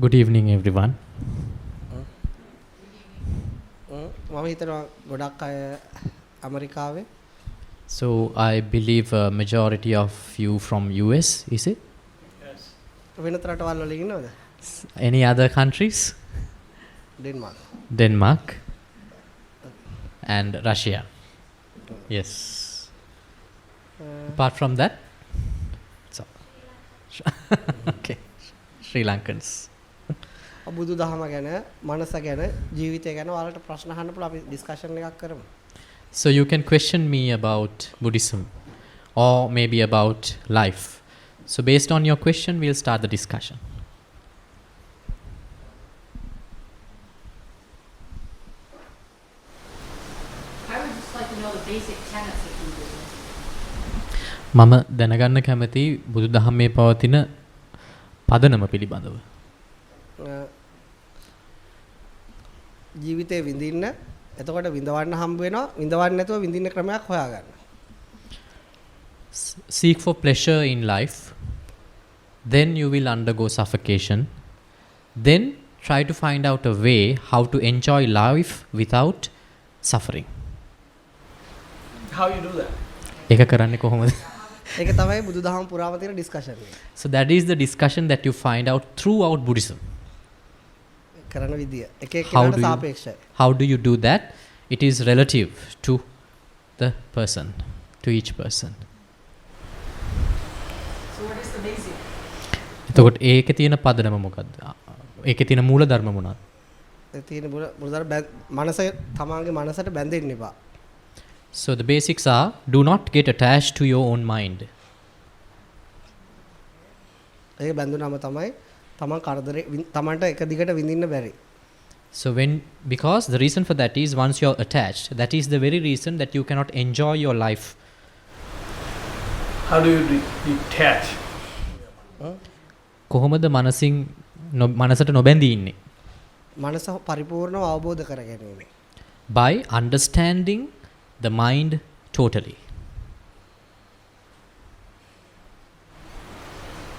Good evening, everyone. මම හිතනවා ගොඩක් අය ඇමරිකාවේ So I believe a majority of you from US, is it? වෙනත් රටවල් වල ඉන්නවද? Any other countries? Denmark. Denmark and Russia. Yes. Apart from that, so okay, Sri Lankans. බුදු දහම ගැන, මනස ගැන, ජීවිතය ගැන ඔයාලට ප්‍රශ්න අහන්න පුළුවන් අපි ඩිස්කෂන් එකක් කරමු. So you can question me about Buddhism or maybe about life. So based on your question, we'll start the discussion. I would just like to know the basic tenets of Buddhism. මම දැනගන්න කැමති බුදු දහමේ පවතින පදනම පිළිබඳව. ජීවිතේ විඳින්න එතකොට විඳවන්න හම්බ වෙනවා විඳවන්න නැතුව විඳින්න ක්‍රමයක් හොයාගන්න. Seek for pleasure in life, then you will undergo suffocation. Then try to find out a way how to enjoy life without suffering. How you do that? ඒක කරන්නේ කොහොමද? ඒක තමයි බුදු දහම පුරාම තියෙන ඩිස්කෂන් එක. So that is the discussion that you find out throughout Buddhism. කරන විදිය. එක How එක්කෙනාට do you- සාපේක්ෂයි. How do you do that? It is relative to the person, to each person. So what is the basic? එතකොට ඒකේ තියෙන පදනම මොකද්ද? ඒකේ තියෙන මූල ධර්ම මොනවාද? ඒ තියෙන බුදුදහම මනස තමන්ගේ මනසට බැඳෙන්න එපා. So the basics are, do not get attached to your own mind. ඒක බැඳුනම තමයි තමන් කරදරේ තමන්ට එක දිගට විඳින්න බැරි. So because the reason for that is once you're attached, that is the very reason that you cannot enjoy your life. How do you detach? කොහොමද මනසින් මනසට නොබැඳී ඉන්නේ? මනස පරිපූර්ණව අවබෝධ කර ගැනීම. By understanding the mind totally.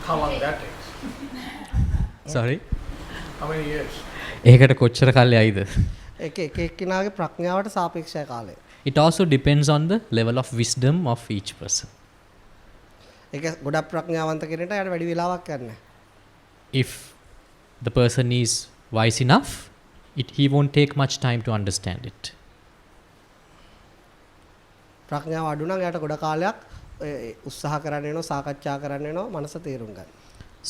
How long that takes? Sorry? How many years? ඒකට කොච්චර කාලය ඇයිද? ඒක එක එක්කිනාගේ ප්‍රඥාවට සාපේක්ෂයි කාලය. It also depends on the level of wisdom of each person. ඒක ගොඩක් ප්‍රඥාවන්ත කෙනෙක්ට යාට වැඩි වෙලාවක් යන්නේ. If the person is wise enough, he won't take much time to understand it. ප්‍රඥාව අඩු නම් යාට ගොඩ කාලයක් උත්සාහ කරන්න වෙනවා, සාකච්ඡා කරන්න වෙනවා, මනස තේරුම් ගන්න.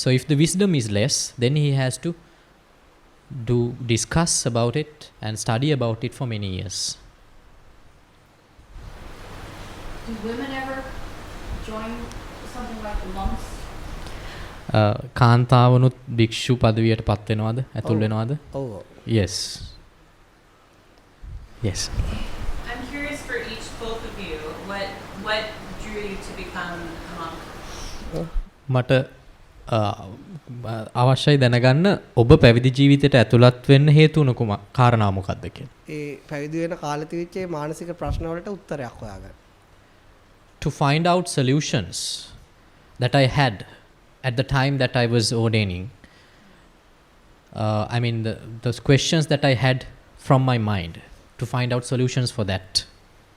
So if the wisdom is less, then he has to discuss about it and study about it for many years. Do women ever join something like the monks? කාන්තාවනුත් භික්ෂු පදවියට පත් වෙනවද? ඇතුල් වෙනවද? ඔව්. Yes. Yes. I'm curious for both of you, what drew you to become a monk? මට අවශ්‍යයි දැනගන්න ඔබ පැවිදි ජීවිතයට ඇතුළත් වෙන්න හේතු වුණ කාරණා මොකක්ද කියලා. ඒ පැවිදි වෙන කාලේ තිබිච්ච මානසික ප්‍රශ්න වලට උත්තරයක් හොයාගන්න. To find out solutions that I had at the time that I was ordaining. I mean those questions that I had from my mind, to find out solutions for that.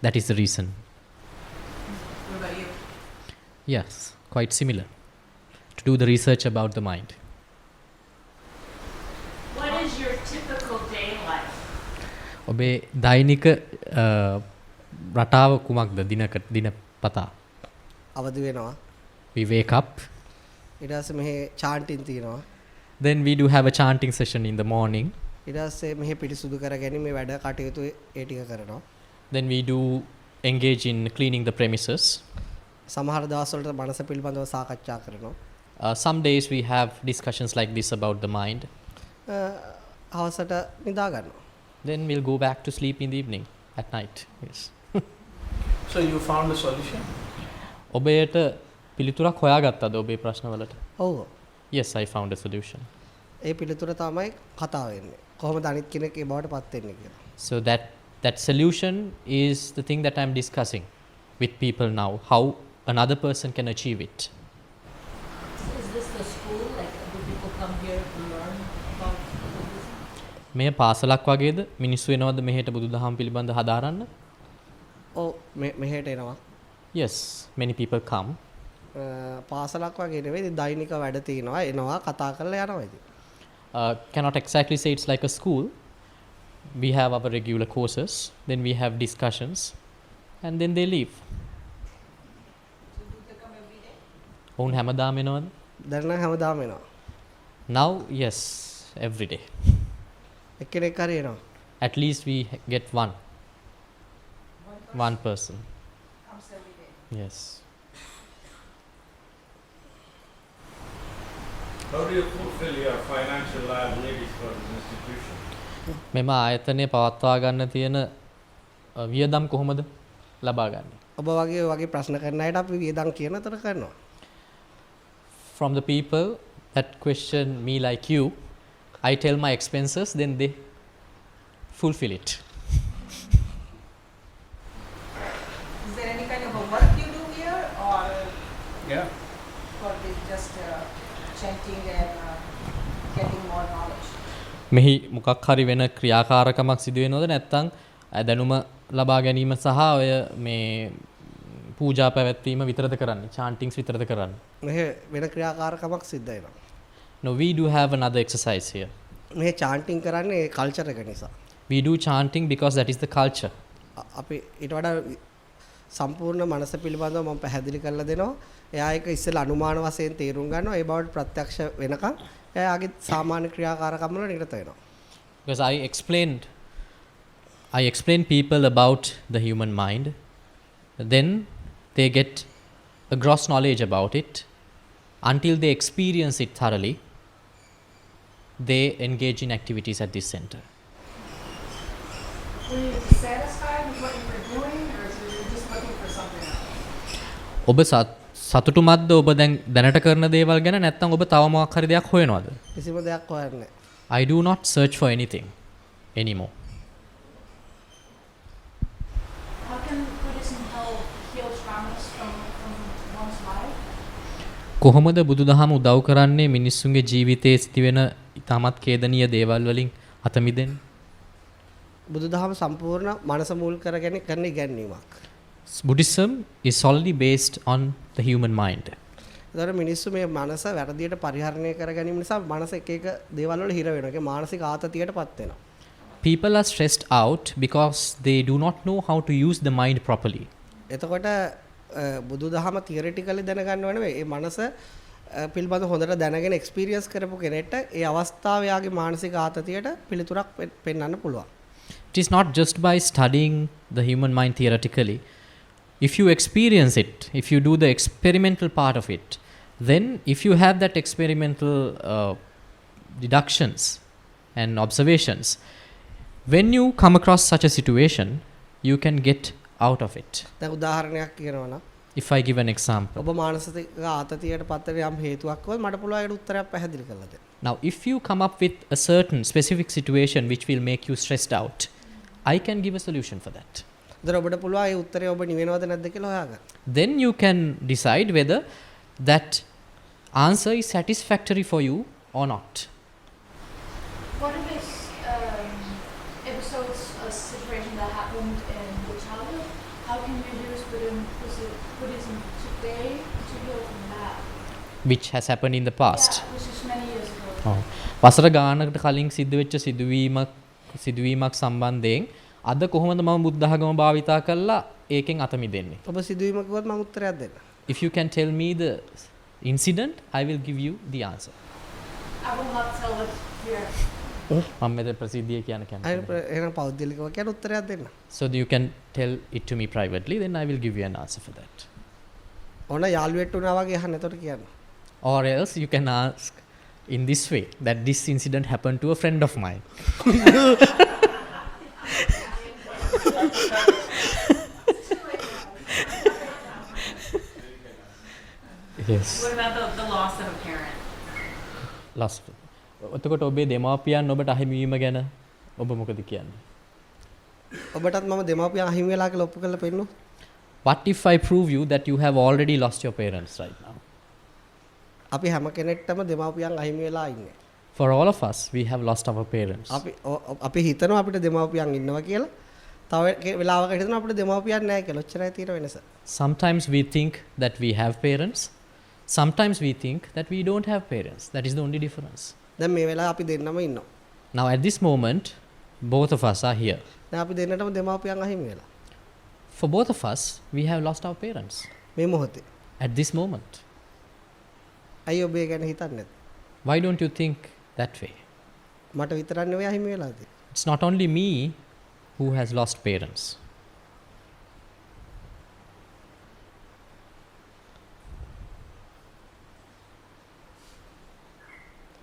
That is the reason. What about you? Yes, quite similar. To do the research about the mind. What is your typical day life? ඔබේ දෛනික රටාව කුමක්ද දිනපතා? අවදි වෙනවා. We wake up. ඊට පස්සේ මෙහි චාන්ටින් තියෙනවා. Then we do have a chanting session in the morning. ඊට පස්සේ මෙහි පිරිසුදු කර ගැනීම මේ වැඩ කටයුතු ඒ ටික කරනවා. Then we do engage in cleaning the premises. සමහර දවස් වලට මනස පිළිබඳව සාකච්ඡා කරනවා. Some days we have discussions like this about the mind. හවසට නිදා ගන්නවා. Then we'll go back to sleep in the evening, at night. Yes. So you found a solution? ඔබයට පිළිතුරක් හොයාගත්තද ඔබේ ප්‍රශ්නවලට? ඔව්. Yes, I found a solution. ඒ පිළිතුර තමයි කතා වෙන්නේ. කොහොමද අනිත් කෙනෙක් ඒ බවට පත් වෙන්නේ කියලා. So that solution is the thing that I'm discussing with people now, how another person can achieve it. Is this the school? Like, do people come here to learn? මේ පාසලක් වගේද මිනිස්සු එනවද මෙහෙට බුදුදහම පිළිබඳ හදාරන්න? ඔව් මෙහෙට එනවා. Yes, many people come. පාසලක් වගේ නෙවෙයි ඉතින් දෛනික වැඩ තියෙනවා එනවා කතා කරලා යනවා ඉතින්. Cannot exactly say it's like a school. We have our regular courses, then we have discussions, and then they leave. ඔවුන් හැමදාම එනවද? දැන් නම් හැමදාම එනවා. Now, yes, every day. එක්කෙනෙක් හරි එනවා. At least we get one person. Yes. How do you fulfill your financial liabilities for this institution? මෙම ආයතනය පවත්වා ගන්න තියෙන වියදම් කොහොමද ලබා ගන්නේ? ඔබ වගේ ප්‍රශ්න කරන අයට අපි වියදම් කියන අතර කරනවා. From the people that question me like you, I tell my expenses, then they fulfill it. Is there any kind of a work you do here, or Yeah. for this just chanting and getting more knowledge? මෙහි මොකක් හරි වෙන ක්‍රියාකාරකමක් සිදු වෙනවද නැත්නම් දැනුම ලබා ගැනීම සහ ඔය මේ පූජා පැවැත්වීම විතරද කරන්නේ? chantings විතරද කරන්නේ? මෙහෙ වෙන ක්‍රියාකාරකමක් සිද්ධ වෙනවා. No, we do have another exercise here. මෙහෙ chanting කරන්නේ කල්චර් එක නිසා. We do chanting because that is the culture. අපි ඊට වඩා සම්පූර්ණ මනස පිළිබඳව මම පැහැදිලි කරලා දෙනවා. එයා එක ඉස්සෙල්ලා අනුමාන වශයෙන් තේරුම් ගන්නවා. ඒ බවට ප්‍රත්‍යක්ෂ වෙනකන් එයාගේ සාමාන්‍ය ක්‍රියාකාරකම් වල නිරත වෙනවා. Because I explain people about the human mind, then they get a gross knowledge about it. Until they experience it thoroughly, they engage in activities at this center. Were you satisfied with what you were doing, or were you just looking for something else? ඔබ සතුටුමත්ද ඔබ දැනට කරන දේවල් ගැන නැත්නම් ඔබ තව මොකක් හරි දෙයක් හොයනවද? කිසිම දෙයක් හොයන්නේ I do not search for anything anymore. How can Buddhism help heal traumas from one's life? කොහොමද බුදුදහම උදව් කරන්නේ මිනිස්සුන්ගේ ජීවිතයේ සිටින ඉතාමත් ඛේදනීය දේවල් වලින් අත මිදෙන්න? බුදුදහම සම්පූර්ණ මනස මුල් කරගෙන කරන ඉගැන්වීමක්. Buddhism is solely based on the human mind. ඒතර මිනිස්සු මේ මනස වැරදියට පරිහරණය කර ගැනීම නිසා මනස එක එක දේවල් වල හිර වෙනවා. ඒක මානසික ආතතියටපත් වෙනවා. People are stressed out because they do not know how to use the mind properly. එතකොට බුදුදහම තියරිටිකලි දැනගන්නව නෙවෙයි. ඒ මනස පිළිබඳ හොඳට දැනගෙන එක්ස්පීරියන්ස් කරපු කෙනෙක්ට ඒ අවස්ථාව යාගේ මානසික ආතතියට පිළිතුරක් පෙන්වන්න පුළුවන්. It is not just by studying the human mind theoretically. If you experience it, if you do the experimental part of it, then if you have that experimental deductions and observations, when you come across such a situation, you can get out of it. දැන් උදාහරණයක් කියනවා නම් If I give an example. ඔබ මානසික ආතතියටපත් වෙන යම් හේතුවක් වල මට පුළුවන් ඒකට උත්තරයක් පැහැදිලි කරලා දෙන්න. Now, if you come up with a certain specific situation which will make you stressed out, I can give a solution for that. දැන් ඔබට පුළුවන් ඒ උත්තරේ ඔබ නිවෙනවද නැද්ද කියලා හොයාගන්න. Then you can decide whether that answer is satisfactory for you or not. What if it's episodes, a situation that happened in your childhood? How can you use Buddhism today to heal from that? Which has happened in the past. Yeah, which is many years ago. වසර ගානකට කලින් සිද්ධ වෙච්ච සිදුවීමක් සම්බන්ධයෙන් අද කොහොමද මම බුද්ධ ධර්ම භාවිතා කරලා ඒකෙන් අත මිදෙන්නේ? ඔබ සිදුවීම කිව්වොත් මම උත්තරයක් දෙන්න. If you can tell me the incident, I will give you the answer. I will not tell it here. මම මෙතන ප්‍රසිද්ධිය කියන කැමති. එහෙනම් පෞද්ගලිකව කියන උත්තරයක් දෙන්න. So you can tell it to me privately, then I will give you an answer for that. ඕන යාළුවෙක් වුණා වගේ අහන්න එතකොට කියන්න. Or else you can ask in this way, that this incident happened to a friend of mine. Yes. What about the loss of a parent? Last. එතකොට ඔබේ දෙමාපියන් ඔබට අහිමි වීම ගැන ඔබ මොකද කියන්නේ? ඔබටත් මම දෙමාපියන් අහිමි වෙලා කියලා ඔප්පු කරලා පෙන්නු. What if I prove you that you have already lost your parents right now? අපි හැම කෙනෙක්ටම දෙමාපියන් අහිමි වෙලා ඉන්නේ. For all of us, we have lost our parents. අපි හිතනවා අපිට දෙමව්පියන් ඉන්නවා කියලා. තව වෙලාවකට හිතනවා අපිට දෙමව්පියන් නැහැ කියලා. ඔච්චරයි තියෙන වෙනස. Sometimes we think that we have parents. Sometimes we think that we don't have parents. That is the only difference. දැන් මේ වෙලාව අපි දෙන්නම ඉන්නවා. Now at this moment, both of us are here. දැන් අපි දෙන්නටම දෙමව්පියන් අහිමි වෙලා. For both of us, we have lost our parents. මේ මොහොතේ. At this moment. අයියෝ ඔබ ඒ ගැන හිතන්නේ නැද්ද? Why don't you think that way? මට විතරක් නෙවෙයි අහිමි වෙලා තියෙන්නේ. It's not only me who has lost parents.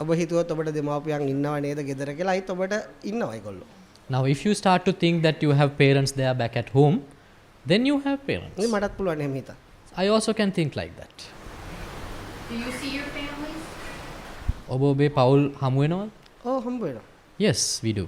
ඔබ හිතුවොත් ඔබට දෙමව්පියන් ඉන්නව නේද ගෙදර කියලා අයිත් ඔබට ඉන්නවා ඒගොල්ලෝ. Now if you start to think that you have parents there back at home, then you have parents. මේ මටත් පුළුවන් එහෙම හිතන්න. I also can think like that. Do you see your families? ඔබ ඔබේ පවුල් හමු වෙනවද? ඔව් හම්බ වෙනවා. Yes, we do.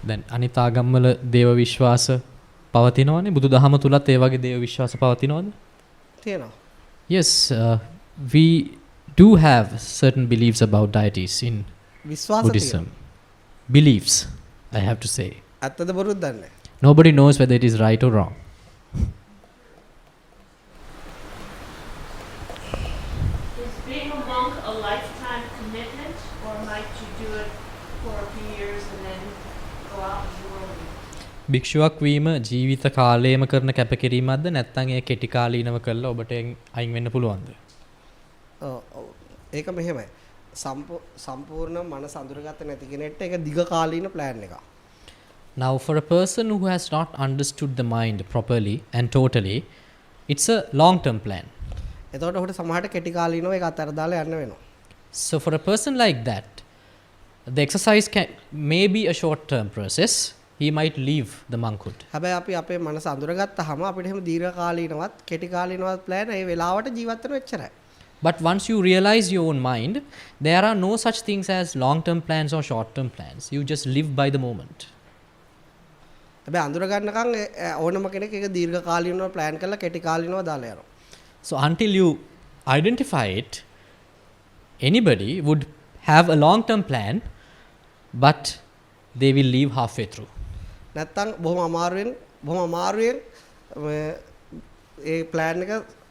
දැන් අනිත් ආගම්වල දේව විශ්වාස පවතිනවනේ බුදු දහම තුලත් ඒ වගේ දේව විශ්වාස පවතිනවද? තියෙනවා. Yes, we do have certain beliefs about deities in විශ්වාස Buddhism. Beliefs, I have to say. ඇත්තද බොරුද දන්නේ. Nobody knows whether it is right or wrong. Is being a monk a lifetime commitment, or might you do it for a few years and then go out in the world? භික්ෂුවක් වීම ජීවිත කාලයම කරන කැපකිරීමක්ද නැත්නම් ඒ කෙටි කාලීනව කරලා ඔබට අයින් වෙන්න පුළුවන්ද? ඒක මෙහෙමයි. සම්පූර්ණ මනස අඳුරගත්ත නැති කෙනෙක්ට ඒක දිග කාලීන ප්ලෑන් එකක්. Now for a person who has not understood the mind properly and totally, it's a long term plan. එතකොට ඔහුට සමහරට කෙටි කාලීනව ඒක අතර දාලා යන්න වෙනවා. So for a person like that, the exercise may be a short term process. He might leave the monkhood. හැබැයි අපි අපේ මනස අඳුරගත්තාම අපිට එහෙම දීර්ඝ කාලීනවත් කෙටි කාලීනවත් ප්ලෑන් ඒ වෙලාවට ජීවත් වෙන එච්චරයි. But once you realize your own mind, there are no such things as long term plans or short term plans. You just live by the moment. හැබැයි අඳුර ගන්නකම් ඕනම කෙනෙක් ඒක දීර්ඝ කාලීනව ප්ලෑන් කරලා කෙටි කාලීනව දාලා යනවා. So until you identify it, anybody would have a long term plan, but they will leave halfway through. නැත්තම් බොහොම අමාරුවෙන් ඒ ප්ලෑන් එක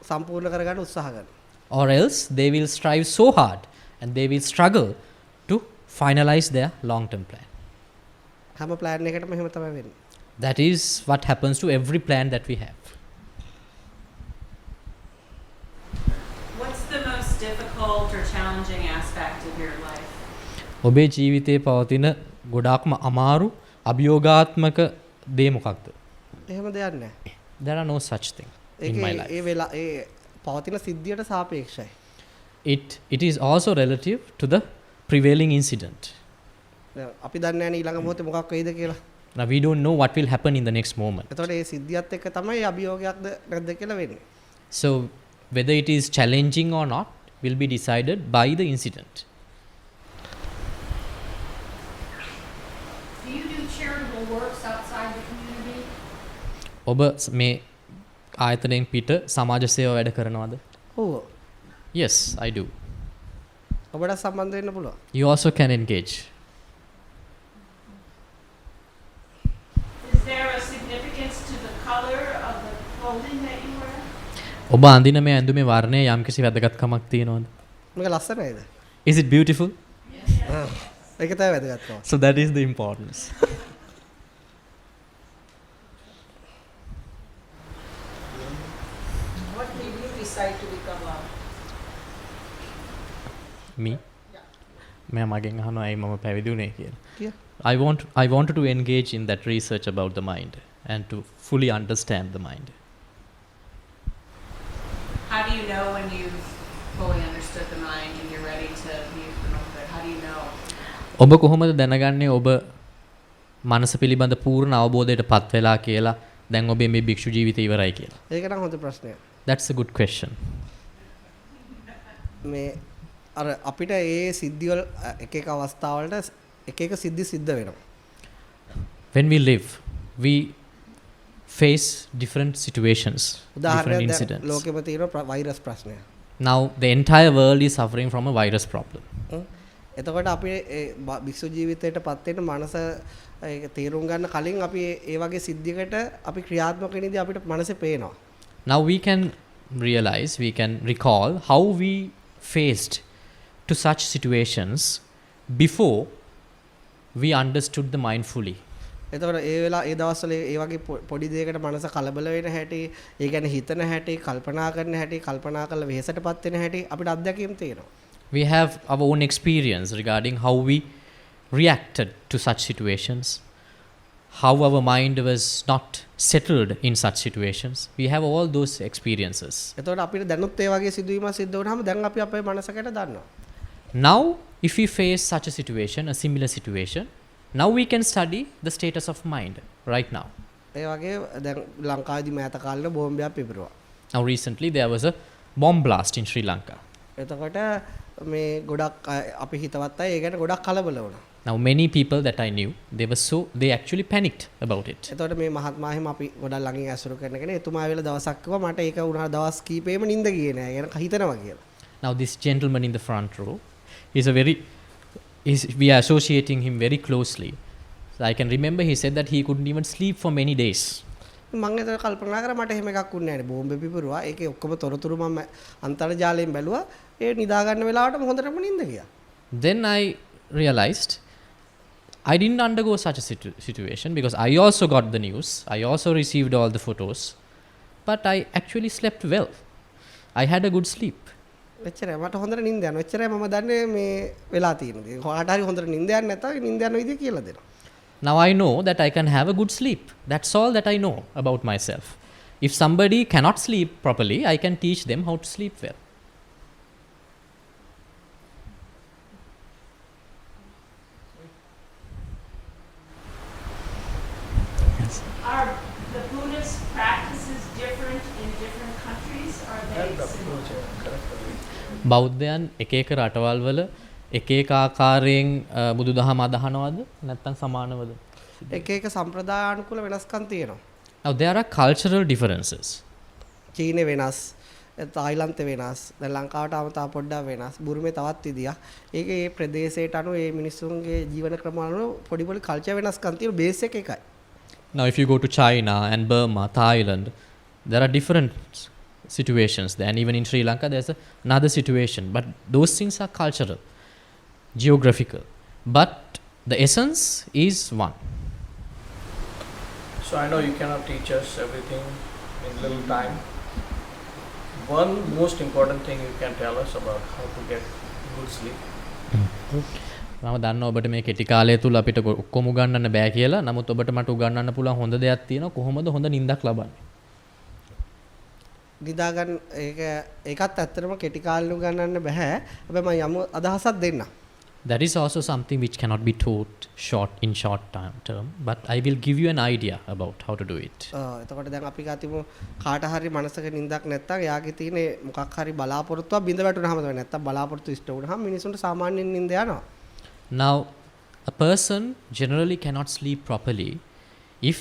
සම්පූර්ණ කරගන්න උත්සාහ කරනවා. Or else they will strive so hard and they will struggle to finalize their long term plan. හැම plan එකකටම එහෙම තමයි වෙන්නේ. That is what happens to every plan that we have. What's the most difficult or challenging aspect of your life? ඔබේ ජීවිතයේ පවතින ගොඩාක්ම අමාරු අභියෝගාත්මක දේ මොකක්ද? එහෙම දෙයක් නැහැ. There are no such thing in my life. ඒ පවතින සිද්ධියට සාපේක්ෂයි. It is also relative to the prevailing incident. අපි දන්නේ නැහැ ඊළඟ මොහොතේ මොකක් වෙයිද කියලා. Now we don't know what will happen in the next moment. එතකොට ඒ සිද්ධියත් එක්ක තමයි අභියෝගයක්ද නැද්ද කියලා වෙන්නේ. So whether it is challenging or not will be decided by the incident. Do you do charitable works outside the community? ඔබ මේ ආයතනයෙන් පිට සමාජ සේවා වැඩ කරනවද? ඔව්. Yes, I do. ඔබට සම්බන්ධ වෙන්න පුළුවන්. You also can engage. Is there a significance to the color of the clothing that you wear? ඔබ අඳින මේ ඇඳුමේ වර්ණය යම්කිසි වැදගත්කමක් තියෙනවද? මේක ලස්සනයිද? Is it beautiful? ඒක තමයි වැදගත්කම. So that is the importance. What made you decide to become a Me? මම මගෙන් අහනවා ඇයි මම පැවිදි වුණේ කියලා. කිය. I wanted to engage in that research about the mind and to fully understand the mind. How do you know when you've fully understood the mind and you're ready to leave the monkhood? How do you know? ඔබ කොහොමද දැනගන්නේ ඔබ මනස පිළිබඳ පූර්ණ අවබෝධයට පත් වෙලා කියලා දැන් ඔබේ මේ භික්ෂු ජීවිතය ඉවරයි කියලා? ඒක නම් හොඳ ප්‍රශ්නයක්. That's a good question. මේ අර අපිට ඒ සිද්ධිවල එක එක අවස්ථාවලට එක එක සිද්ධි සිද්ධ වෙනවා. When we live, we face different situations, different උදාහරණයක් දැන් incidents. ලෝකෙම තියෙන වෛරස් ප්‍රශ්නය. Now, the entire world is suffering from a virus problem. එතකොට අපි විශ්ව ජීවිතයට පත් වෙන මනස ඒක තේරුම් ගන්න කලින් අපි ඒ වගේ සිද්ධියකට අපි ක්‍රියාත්මක වෙනදී අපිට මනසේ පේනවා. Now we can realize, we can recall how we faced to such situations before we understood the mind fully. එතකොට ඒ දවස්වල ඒ වගේ පොඩි දෙයකට මනස කලබල වෙන හැටි, ඒ කියන්නේ හිතන හැටි, කල්පනා කරන හැටි, කල්පනා කරලා වෙහෙසටපත් වෙන හැටි අපිට අත්දැකීම් තියෙනවා. We have our own experience regarding how we reacted to such situations, how our mind was not settled in such situations. We have all those experiences. එතකොට අපිට දැනුත් ඒ වගේ සිදුවීමක් සිද්ධ වුණාම දැන් අපි අපේ මනසකට දන්නවා. Now, if we face such a situation, a similar situation, now we can study the status of mind right now. ඒ වගේ දැන් ලංකාවේදී මෑත කාලේ බෝම්බයක් පිපිරුවා. Now, recently there was a bomb blast in Sri Lanka. එතකොට මේ ගොඩක් අපි හිතවත් අය ඒ ගැන ගොඩක් කලබල වුණා. Now, many people that I knew, they actually panicked about it. එතකොට මේ මහත්මයා හිම අපි ගොඩක් ළඟින් ඇසුරු කරන කෙනෙක්. එතුමා ආවිලා දවසක් කිව්වා මට ඒක වුණා දවස් කීපෙම නිින්ද ගියේ නෑ. ගැන හිතනවා කියලා. Now, this gentleman in the front row we are associating him very closely. So I can remember he said that he couldn't even sleep for many days. මම ඒක කල්පනා කරා මට එහෙම එකක් වුණේ නෑනේ. බෝම්බෙ පිපිරුවා. ඒකේ ඔක්කොම තොරතුරු මම අන්තර්ජාලයෙන් බැලුවා. ඒ නිදා ගන්න වෙලාවටම හොඳටම නිින්ද ගියා. Then I realized I didn't undergo such a situation because I also got the news. I also received all the photos. But I actually slept well. I had a good sleep. එච්චරයි මට හොඳට නිින්ද යනවා. එච්චරයි මම දන්නේ මේ වෙලා තියෙන්නේ. කාට හරි හොඳට නිින්ද යන්නේ නැත්නම් නිින්ද යන විදිය කියලා දෙනවා. Now I know that I can have a good sleep. That's all that I know about myself. If somebody cannot sleep properly, I can teach them how to sleep well. Are the Buddhist practices different in different countries? Or are they similar? බෞද්ධයන් එක එක රටවල් වල එක එක ආකාරයෙන් බුදුදහම අදහනවද නැත්නම් සමානවද? එක එක සම්ප්‍රදායානුකූල වෙනස්කම් තියෙනවා. Now there are cultural differences. චීනේ වෙනස්, තායිලන්තේ වෙනස්, දැන් ලංකාවට ආවම තා පොඩ්ඩක් වෙනස්. බුරුමේ තවත් විදියක්. ඒකේ මේ ප්‍රදේශයට අනුව මේ මිනිස්සුන්ගේ ජීවන ක්‍රම අනුව පොඩි පොඩි කල්චර් වෙනස්කම් තියෙන බේස් එක එකයි. Now if you go to China and Burma, Thailand, there are different situations there, and even in Sri Lanka there's another situation, but those things are cultural, geographical, but the essence is one. So I know you cannot teach us everything in little time. One most important thing you can tell us about how to get good sleep. මම දන්නවා ඔබට මේ කෙටි කාලය තුල අපිට ඔක්කොම උගන්වන්න බෑ කියලා. නමුත් ඔබට මට උගන්වන්න පුළුවන් හොඳ දෙයක් තියෙනවා. කොහොමද හොඳ නිින්දක් ලබන්නේ? නිදා ගන්න ඒකත් ඇත්තටම කෙටි කාලෙ උගන්වන්න බෑ. හැබැයි මම යමු අදහසක් දෙන්න. That is also something which cannot be taught in short term, but I will give you an idea about how to do it. එතකොට දැන් අපි ගාතිමු කාට හරි මනසක නිින්දක් නැත්තම් එයාගේ තියෙන මොකක් හරි බලාපොරොත්තුවක් බිඳ වැටුනහම තමයි නැත්තම් බලාපොරොත්තු ඉෂ්ට වුණාම මිනිසුන්ට සාමාන්‍යයෙන් නිින්ද යනවා. Now, a person generally cannot sleep properly if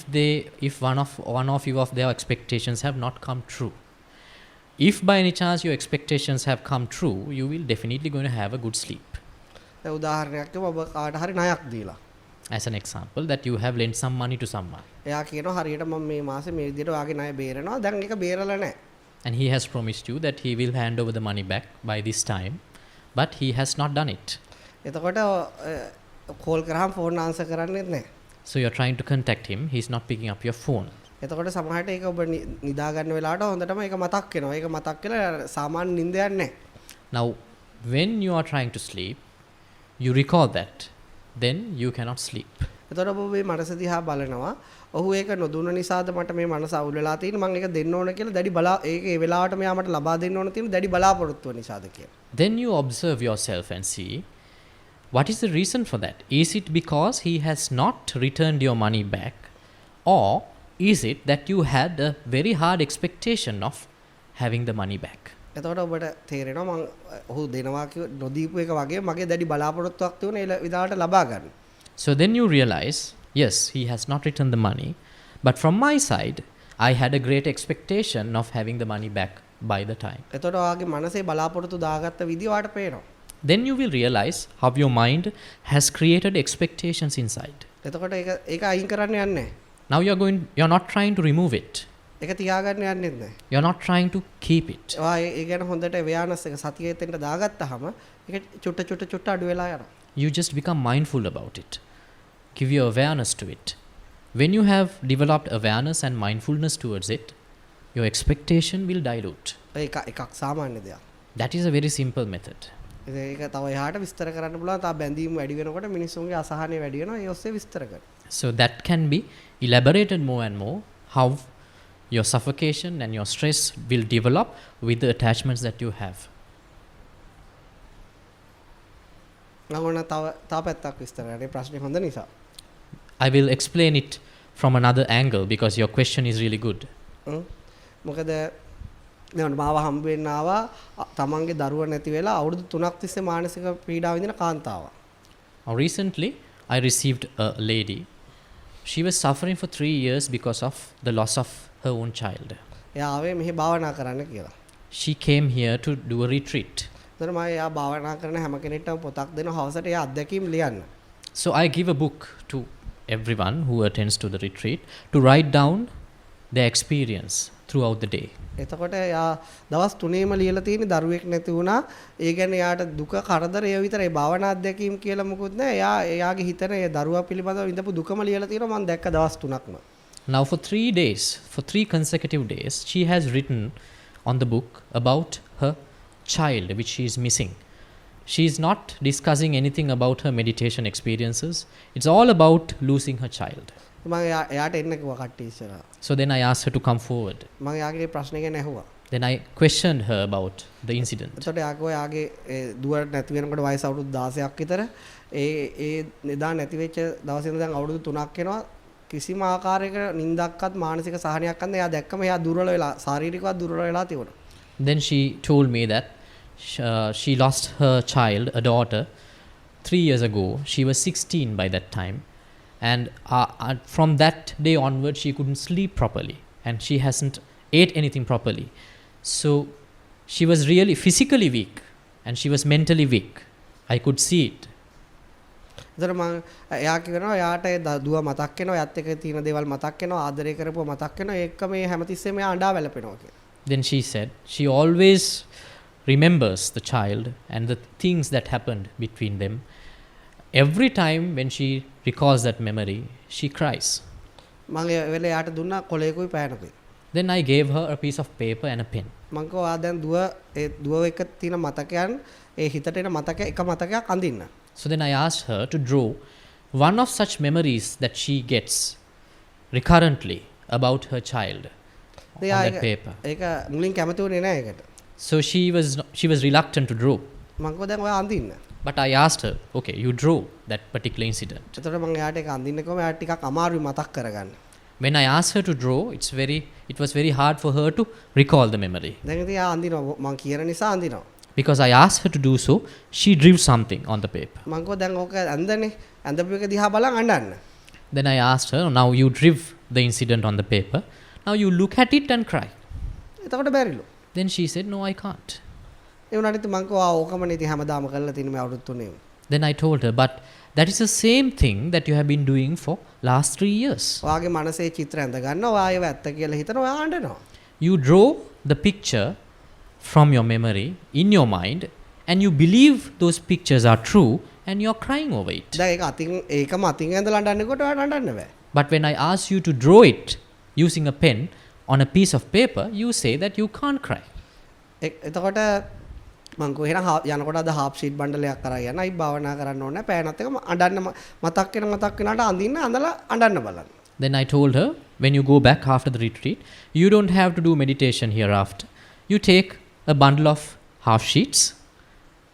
one of their expectations have not come true. If by any chance your expectations have come true, you will definitely going to have a good sleep. දැන් උදාහරණයක් කිව්වොත් ඔබ කාට හරි ණයක් දීලා. As an example, that you have lent some money to someone. එයා කියනවා හරියට මම මේ මාසේ මේ විදිහට ඔයාගේ ණය බේරනවා. දැන් ඒක බේරලා නැහැ. And he has promised you that he will hand over the money back by this time, but he has not done it. එතකොට කෝල් කරාම ෆෝන් ආන්සර් කරන්නේත් නැහැ. So you're trying to contact him, he's not picking up your phone. එතකොට සමහරට ඒක ඔබ නිදා ගන්න වෙලාවට හොඳටම ඒක මතක් වෙනවා. ඒක මතක් වෙලා සාමාන්‍ය නිින්ද යන්නේ නැහැ. Now, when you are trying to sleep, you recall that, then you cannot sleep. එතකොට ඔබ මේ මනස දිහා බලනවා. ඔහු ඒක නොදුන්න නිසාද මට මේ මනස අවුල් වෙලා තියෙන්නේ මම ඒක දෙන්න ඕන කියලා දැඩි ඒක ඒ වෙලාවට මෙයා මට ලබා දෙන්න ඕන තියෙන දැඩි බලාපොරොත්තුව නිසාද කියලා. Then you observe yourself and see what is the reason for that. Is it because he has not returned your money back, or is it that you had a very hard expectation of having the money back. එතකොට ඔබට තේරෙනවා මම ඔහු දෙනවා කිව්ව නොදීපු එක වගේ මගේ දැඩි බලාපොරොත්තුවක් තියුණා ඒ විදිහට ලබා ගන්න. So then you realize, yes, he has not returned the money, but from my side, I had a great expectation of having the money back by the time. එතකොට ඔයාගේ මනසේ බලාපොරොත්තු දාගත්ත විදිය ඔයාට පේනවා. Then you will realize how your mind has created expectations inside. එතකොට ඒක අයින් කරන්න යන්නේ නැහැ. Now you're not trying to remove it. ඒක තියාගන්න යන්නේ නැහැ. You're not trying to keep it. ඔයා ඒ ගැන හොඳට awareness එක සතියේ තෙන්ට දාගත්තාම ඒක චුට්ට අඩු වෙලා යනවා. You just become mindful about it. Give your awareness to it. When you have developed awareness and mindfulness towards it, your expectation will dilute. ඒක එකක් සාමාන්‍ය දෙයක්. That is a very simple method. ඒක තව එහාට විස්තර කරන්න පුළුවන්. තව බැඳීම් වැඩි වෙනකොට මිනිස්සුන්ගේ අසහනය වැඩි වෙනවා. ඒ ඔස්සේ විස්තර කරන්න. So that can be elaborated more and more how your suffocation and your stress will develop with the attachments that you have. මම ඕන තව පැත්තක් විස්තර කරන්න. මේ ප්‍රශ්නේ හොඳ නිසා. I will explain it from another angle because your question is really good. මොකද දැන් මාව හම්බ වෙන්න ආවා තමන්ගේ දරුවා නැති වෙලා අවුරුදු 3ක් තිස්සේ මානසික පීඩාව විඳින කාන්තාවක්. Recently, I received a lady. She was suffering for 3 years because of the loss of her own child. එයා ආවේ මෙහි භාවනා කරන්න කියලා. She came here to do a retreat. එතන මම එයා භාවනා කරන හැම කෙනෙක්ටම පොතක් දෙනවා හවසට එයා අත්දැකීම් ලියන්න. So I give a book to everyone who attends to the retreat to write down their experience throughout the day. එතකොට එයා දවස් 3ේම ලියලා තියෙන දරුවෙක් නැති වුණා. ඒ කියන්නේ එයාට දුක කරදර ඒ විතරයි භාවනා අධ්‍යක්ීම් කියලා මොකුත් නැහැ. එයාගේ හිතන ඒ දරුවා පිළිබඳව විඳපු දුකම ලියලා තියෙනවා මම දැක්ක දවස් 3ක්ම. Now for 3 days, for 3 consecutive days, she has written on the book about her child which she is missing. She is not discussing anything about her meditation experiences. It's all about losing her child. මම එයාට එන්න කිව්වා කට්ටිය ඉස්සරහා. So then I asked her to come forward. මම එයාගේ ප්‍රශ්නේ ගැන ඇහුවා. Then I questioned her about the incident. එතකොට එයාගේ දුව නැති වෙනකොට වයස අවුරුදු 16ක් විතර ඒ එදා නැති වෙච්ච දවසේ ඉඳන් අවුරුදු 3ක් වෙනවා. කිසිම ආකාරයක නිින්දක්වත් මානසික සහනයක් අන්න එයා දැක්කම එයා දුර්වල වෙලා ශාරීරිකවත් දුර්වල වෙලා තිබුණා. Then she told me that she lost her child, a daughter, 3 years ago. She was 16 by that time. And from that day onward, she couldn't sleep properly. And she hasn't ate anything properly. So she was really physically weak. And she was mentally weak. I could see it. එතන මම එයා කියනවා එයාට දුව මතක් වෙනවා එයාත් එක්ක තියෙන දේවල් මතක් වෙනවා ආදරය කරපුව මතක් වෙනවා ඒක මේ හැමතිස්සෙම එයා අඬා වැළපෙනවා කියලා. Then she said she always remembers the child and the things that happened between them. Every time when she recalls that memory, she cries. මම ඒ වෙලේ එයාට දුන්නා කොලේකුයි පෑනකුයි. Then I gave her a piece of paper and a pen. මම කිව්වා දැන් දුව එක්ක තියෙන මතකයන් ඒ හිතට එන මතක එක මතකයක් අඳින්න. So then I asked her to draw one of such memories that she gets recurrently about her child on that paper. ඒක මුලින් කැමති වුණේ නැහැ ඒකට. So she was reluctant to draw. මම කිව්වා දැන් ඔයා අඳින්න. But I asked her, okay, you draw that particular incident. එතකොට මම එයාට ඒක අඳින්න කිව්වම එයාට ටිකක් අමාරුයි මතක් කරගන්න. When I asked her to draw, it was very hard for her to recall the memory. දැන් ඉතින් එයා අඳිනවා මම කියන නිසා අඳිනවා. Because I asked her to do so, she drew something on the paper. මම කිව්වා දැන් ඕක ඇඳනේ ඇඳපු එක දිහා බලන් අඬන්න. Then I asked her, now you drew the incident on the paper. Now you look at it and cry. එතකොට බැරිලු. Then she said, no, I can't. ඒ වුණාට ඉතින් මම කිව්වා ඕකමනේ ඉතින් හැමදාම කරලා තියෙන මේ අවුරුදු 3ේම. Then I told her, but that is the same thing that you have been doing for last 3 years. ඔයාගේ මනසේ චිත්‍ර ඇඳ ගන්නවා ඔයා ඒව ඇත්ත කියලා හිතනවා ඔයා අඬනවා. You draw the picture from your memory in your mind and you believe those pictures are true and you are crying over it. දැන් ඒකම අතින් ඇඳලා අඬන්නකොට ඔයාට අඬන්න බෑ. But when I ask you to draw it using a pen on a piece of paper, you say that you can't cry. එතකොට මං කෝ එහෙනම් යනකොට අද හාෆ් ෂීට් බණ්ඩලයක් කරා යනයි භාවනා කරන්න ඕනේ පෑනත් එක අඬන්න මතක් වෙනාට අඳින්න අඳලා අඬන්න බලන්න. Then I told her, when you go back after the retreat, you don't have to do meditation hereafter. You take a bundle of half sheets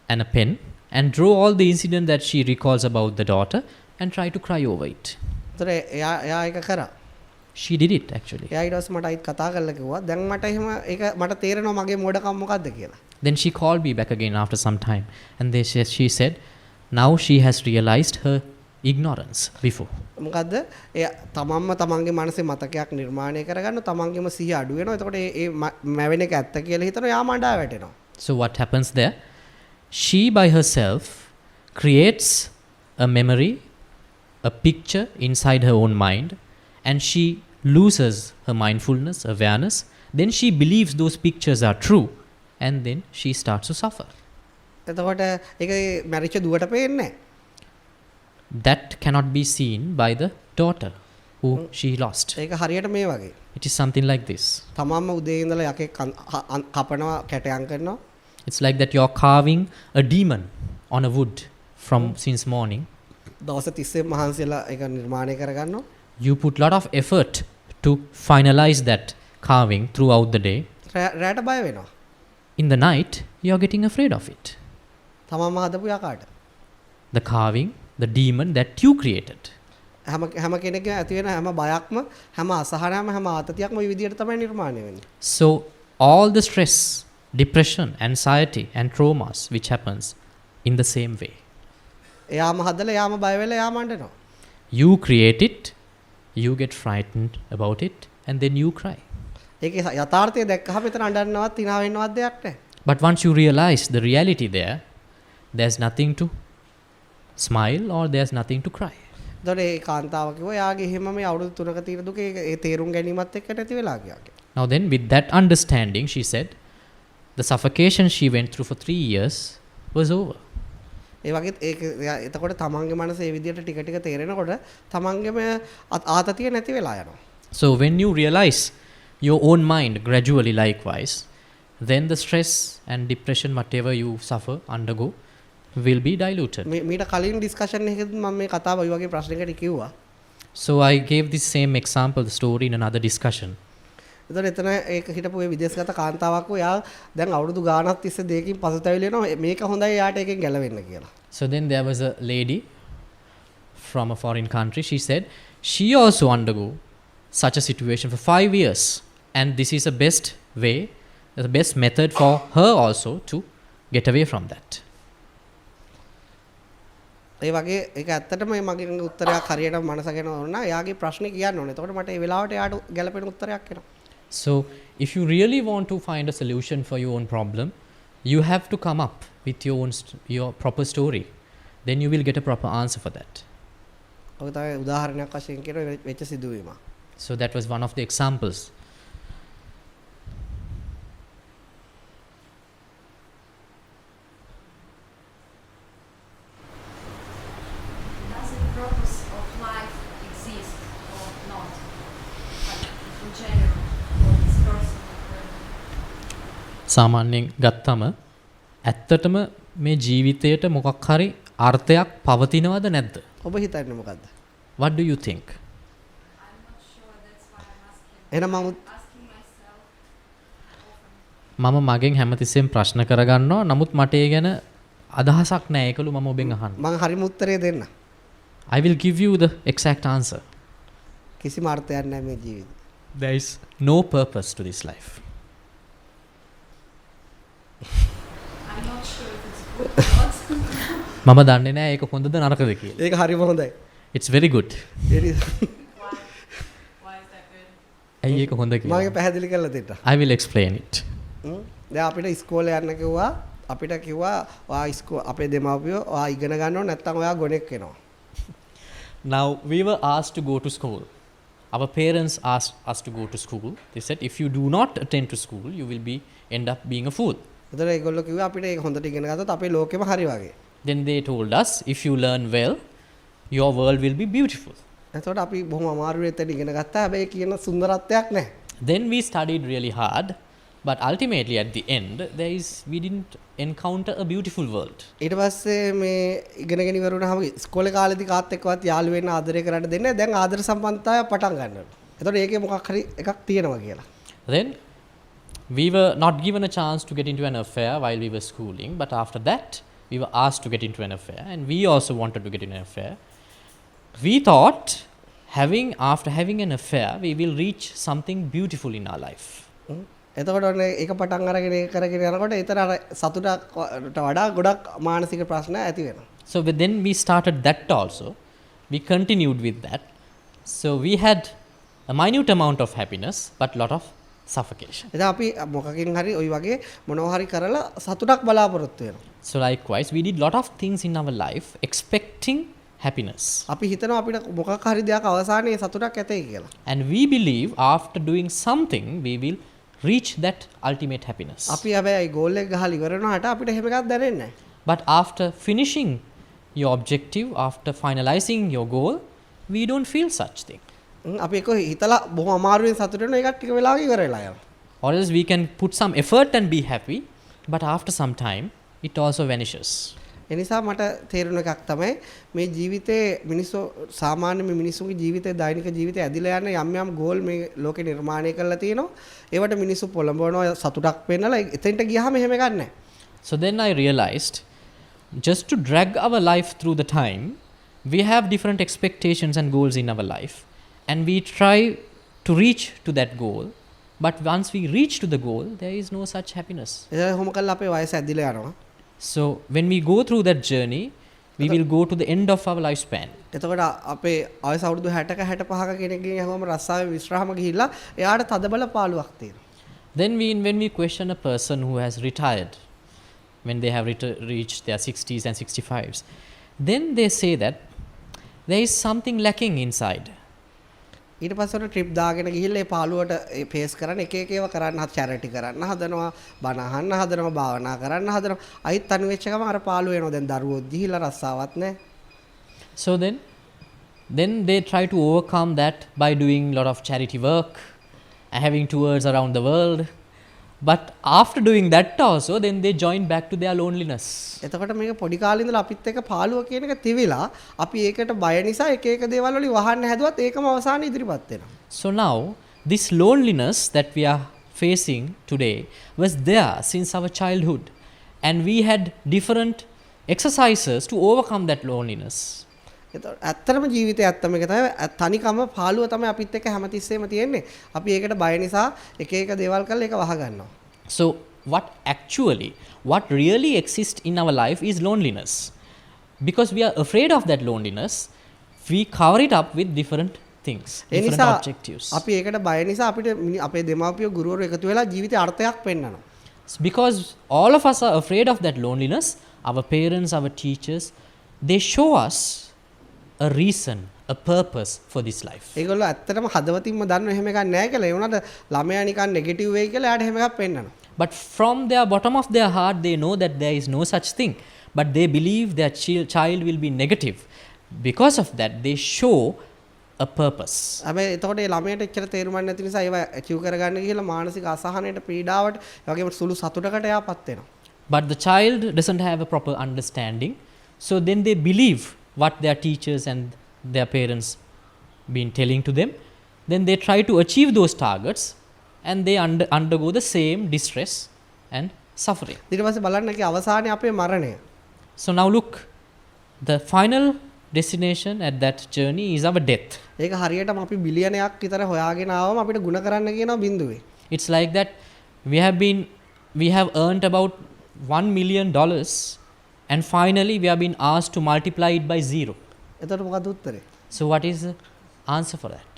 and a pen and draw all the incident that she recalls about the daughter and try to cry over it. එතකොට එයා ඒක කරා. She did it actually. එයා ඊට පස්සේ මට අයිත් කතා කරලා කිව්වා දැන් මට එහෙම ඒක මට තේරෙනවා මගේ මෝඩකම මොකද්ද කියලා. Then she called me back again after some time, and she said, now she has realized her ignorance before. මොකද්ද? එයා තමන්ම තමන්ගේ මනසේ මතකයක් නිර්මාණය කරගන්න තමන්ගේම සිහිය අඩු වෙනවා. එතකොට ඒ මැවෙන එක ඇත්ත කියලා හිතනවා යා මඬා වැටෙනවා. So what happens there? She by herself creates a memory, a picture inside her own mind, and she loses her mindfulness, awareness. Then she believes those pictures are true, and then she starts to suffer. එතකොට ඒක මැරිච්ච දුවට පේන්නේ නැහැ. That cannot be seen by the daughter who she lost. ඒක හරියට මේ වගේ. It is something like this. තමන්ම උදේ ඉඳලා යකෙක් කපනවා කැටයම් කරනවා. It's like that you're carving a demon on a wood from since morning. දවස් 30 මහන්සියලා ඒක නිර්මාණය කරගන්නවා. You put lot of effort to finalize that carving throughout the day. රැට බය වෙනවා. In the night, you're getting afraid of it. තමන්ම හදපු යකාට. The carving, the demon that you created. හැම කෙනෙක්ගේ ඇති වෙන හැම බයක්ම හැම අසහනයක්ම හැම ආතතියක්ම මේ විදිහට තමයි නිර්මාණය වෙන්නේ. So all the stress, depression, anxiety and traumas which happens in the same way. එයාම හදලා එයාම බය වෙලා එයාම අඬනවා. You create it, you get frightened about it, and then you cry. ඒකේ යථාර්ථය දැක්කහම එතන අඬන්නවත් hina වෙන්නවත් දෙයක් නැහැ. But once you realize the reality there, there's nothing to smile or there's nothing to cry. එතකොට ඒ කාන්තාව කිව්වා යාගේ එහෙම මේ අවුරුදු 3ක තියෙන දුක ඒ තේරුම් ගැනීමත් එක්ක නැති වෙලා ගියා කියලා. Now then, with that understanding, she said, the suffocation she went through for 3 years was over. ඒ වගේ ඒක එතකොට තමන්ගේ මනසේ ඒ විදිහට ටික ටික තේරෙනකොට තමන්ගේම ආතතිය නැති වෙලා යනවා. So when you realize your own mind gradually likewise, then the stress and depression, whatever you suffer, undergo, will be diluted. මීට කලින් ඩිස්කෂන් එකකදී මම මේ කතාව ඔය වගේ ප්‍රශ්නයකට කිව්වා. So I gave this same example, the story in another discussion. එතකොට එතන ඒක හිටපු ඒ විදේශගත කාන්තාවක් ඔයා දැන් අවුරුදු ගාණක් තිස්සේ දෙකකින් පසුතැවිලි වෙනවා මේක හොඳයි යාට එකෙන් ගැලවෙන්න කියලා. So then there was a lady from a foreign country. She said she also undergo such a situation for 5 years, and this is the best way, the best method for her also to get away from that. ඒ වගේ ඒක ඇත්තටම මගේ උත්තරයක් හරියට මනසගෙන ඕන එයාගේ ප්‍රශ්නේ කියන්න ඕනේ. එතකොට මට ඒ වෙලාවට එයාට ගැලපෙන උත්තරයක් එනවා. So if you really want to find a solution for your own problem, you have to come up with your own your proper story. Then you will get a proper answer for that. ඔක තමයි උදාහරණයක් වශයෙන් කියන වෙච්ච සිදුවීම. So that was one of the examples. Does the purpose of life exist or not? Like, in general, for this person. සාමාන්‍යයෙන් ගත්තම ඇත්තටම මේ ජීවිතයට මොකක් හරි අර්ථයක් පවතිනවද නැද්ද? ඔබ හිතන්නේ මොකද්ද? What do you think? I'm not sure, that's why I'm asking. එහෙනම් මම Asking myself often. මම මගෙන් හැමතිස්සෙම ප්‍රශ්න කරගන්නවා. නමුත් මට ඒ ගැන අදහසක් නැහැ. ඒකලු මම ඔබෙන් අහන්න. මම හරිම උත්තරය දෙන්න. I will give you the exact answer. කිසිම අර්ථයක් නැහැ මේ ජීවිතේ. There is no purpose to this life. I'm not sure if it's good or not. මම දන්නේ නැහැ ඒක හොඳද නරකද කියලා. ඒක හරිම හොඳයි. It's very good. Why is that good? ඇයි ඒක හොඳ මම කියලා? පැහැදිලි කරලා දෙන්න. I will explain it. දැන් අපිට ඉස්කෝලේ යන්න කිව්වා අපිට කිව්වා ඔයා අපේ දෙමාපියෝ ඔයා ඉගෙන ගන්න ඕන නැත්නම් ඔයා ගොනෙක් වෙනවා. Now we were asked to go to school. Our parents asked us to go to school. They said if you do not attend to school, you will end up being a fool. එතකොට ඒගොල්ලෝ කිව්වා අපිට ඒක හොඳට ඉගෙන ගත්තොත් අපේ ලෝකෙම හරි වගේ. Then they told us if you learn well, your world will be beautiful. එතකොට අපි බොහොම අමාරුවෙන් එතන ඉගෙන ගත්තා. හැබැයි කියන සුන්දරත්වයක් නැහැ. Then we studied really hard, but ultimately at the end we didn't encounter a beautiful world. ඊට පස්සේ මේ ඉගෙනගෙන ඉවරුනහම ඉස්කෝලේ කාලේදී කාත් එක්කවත් යාළු වෙන්න ආදරය කරන්න දෙන්නේ නැහැ. දැන් ආදර සම්බන්ධතාවය පටන් ගන්නවා. එතකොට ඒකේ මොකක් හරි එකක් තියෙනවා කියලා. Then we were not given a chance to get into an affair while we were schooling, but after that we were asked to get into an affair, and we also wanted to get into an affair. We thought after having an affair, we will reach something beautiful in our life. එතකොට ඔන්න ඒක පටන් අරගෙන ඒක කරගෙන යනකොට ඊතර අර සතුටට වඩා ගොඩක් මානසික ප්‍රශ්න ඇති වෙනවා. So then we started that also. We continued with that. So we had a minute amount of happiness, but lot of suffocation. එතන අපි මොකකින් හරි ওই වගේ මොනවා හරි කරලා සතුටක් බලාපොරොත්තු වෙනවා. So likewise, we did lot of things in our life expecting happiness. අපි හිතනවා අපිට මොකක් හරි දෙයක් අවසානයේ සතුටක් ඇතේ කියලා. And we believe after doing something, we will reach that ultimate happiness. අපි හැබැයි ගෝල් එක ගහලා ඉවර වෙනාට අපිට එහෙම එකක් දැනෙන්නේ නැහැ. But after finishing your objective, after finalizing your goal, we don't feel such thing. අපි ඒක හිතලා බොහොම අමාරුවෙන් සතුට වෙනවා ඒකත් ටික වෙලාවක ඉවර වෙලා යනවා. Or else we can put some effort and be happy, but after some time, it also vanishes. ඒ නිසා මට තේරුණ එකක් තමයි මේ ජීවිතේ මිනිස්සු සාමාන්‍ය මේ මිනිස්සුගේ ජීවිතේ දෛනික ජීවිතේ ඇදිලා යන යම් යම් ගෝල් මේ ලෝකේ නිර්මාණය කරලා තියෙනවා. ඒවට මිනිස්සු පොළඹවනවා සතුටක් පෙන්නලා එතෙන්ට ගියාම එහෙම එකක් නැහැ. So then I realized, just to drag our life through the time, we have different expectations and goals in our life, and we try to reach to that goal, but once we reach to the goal, there is no such happiness. එහෙම කළා අපේ වයස ඇදිලා යනවා. So when we go through that journey, we will go to the end of our lifespan. එතකොට අපේ අවයස අවුරුදු 60ක 65ක කෙනෙක්ගෙන් අහුවම රස්සාවේ විශ්‍රාම ගිහිල්ලා එයාට තදබල පාළුවක් තියෙනවා. Then when we question a person who has retired, when they have reached their 60s and 65s, then they say that there is something lacking inside. ඊට පස්සේ උන ට්‍රිප් දාගෙන ගිහිල්ලා ඒ පාළුවට ෆේස් කරන්න එක එක ඒවා කරන්න චැරිටි කරන්න හදනවා බණ අහන්න හදනවා භාවනා කරන්න හදනවා අයිත් තනි වෙච්ච ගමන් අර පාළුව එනවා දැන් දරුවෝ ගිහිල්ලා රස්සාවක් නැහැ. So then they try to overcome that by doing a lot of charity work and having tours around the world. But after doing that also, then they join back to their loneliness. එතකොට මේක පොඩි කාලේ ඉඳලා අපිත් එක්ක පාළුව කියන එක තිවිලා අපි ඒකට බය නිසා එක එක දේවල් වලින් වහන්න හැදුවත් ඒකම අවසානයේ ඉදිරිපත් වෙනවා. So now this loneliness that we are facing today was there since our childhood, and we had different exercises to overcome that loneliness. එතකොට ඇත්තටම ජීවිතේ ඇත්තම එක තමයි තනිකම පාළුව තමයි අපිත් එක්ක හැමතිස්සෙම තියෙන්නේ. අපි ඒකට බය නිසා එක එක දේවල් කරලා ඒක වහ ගන්නවා. So what really exists in our life is loneliness. Because we are afraid of that loneliness, we cover it up with different things, different objectives. අපි ඒකට බය නිසා අපිට අපේ දෙමාපියෝ ගුරුවරු එකතු වෙලා ජීවිතේ අර්ථයක් පෙන්වනවා. Because all of us are afraid of that loneliness, our parents, our teachers, they show us a reason, a purpose for this life. ඒගොල්ලෝ ඇත්තටම හදවතින්ම දන්නව එහෙම එකක් නැහැ කියලා. ඒ වුණාට ළමයා නිකන් නෙගටිව් වෙයි කියලා එයාට එහෙම එකක් පෙන්වනවා. But from their bottom of their heart, they know that there is no such thing. But they believe their child will be negative. Because of that, they show a purpose. හැබැයි එතකොට ඒ ළමයට එච්චර තේරුමක් නැති නිසා ඒව ඇචීව් කරගන්න ගිහලා මානසික අසහනයට පීඩාවට ඒ වගේම සුළු සතුටකට එයාපත් වෙනවා. But the child doesn't have a proper understanding. So then they believe what their teachers and their parents been telling to them. Then they try to achieve those targets, and they undergo the same distress and suffering. ඊට පස්සේ බලන්න කි අවසානයේ අපේ මරණය. So now look, the final destination at that journey is our death. ඒක හරියටම අපි බිලියනයක් විතර හොයාගෙන ආවම අපිට ಗುಣ කරන්න කියනවා බිඳුවේ. It's like that we have earned about $1 million, and finally we have been asked to multiply it by 0. එතකොට මොකද උත්තරේ? So what is the answer for that?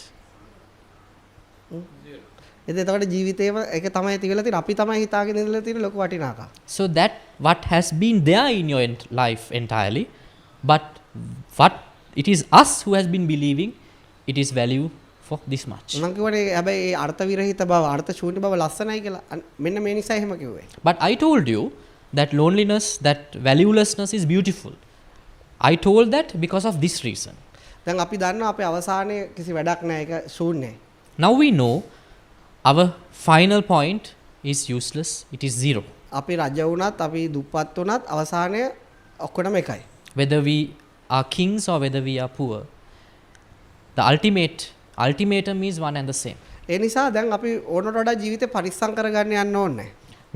එතකොට ජීවිතේම ඒක තමයි තියලා තියෙන අපි තමයි හිතාගෙන ඉඳලා තියෙන ලොකු වටිනාකම. So that what has been there in your life entirely, but what it is us who has been believing it is value for this much. මම කියවනේ හැබැයි ඒ අර්ථ විරහිත බව අර්ථ ශූන්‍ය බව ලස්සනයි කියලා. මෙන්න මේ නිසා එහෙම කිව්වේ. But I told you that loneliness, that valuelessness is beautiful. I told that because of this reason. දැන් අපි දන්නවා අපේ අවසානයේ කිසි වැඩක් නැහැ ඒක ශූන්‍යයි. Now we know our final point is useless, it is 0. අපි රජ වුණත් අපි දුප්පත් වුණත් අවසානයේ ඔක්කොම එකයි. Whether we are kings or whether we are poor, the ultimatum is one and the same. ඒ නිසා දැන් අපි ඕනට වඩා ජීවිතේ පරිස්සම් කරගන්න යන්න ඕනේ.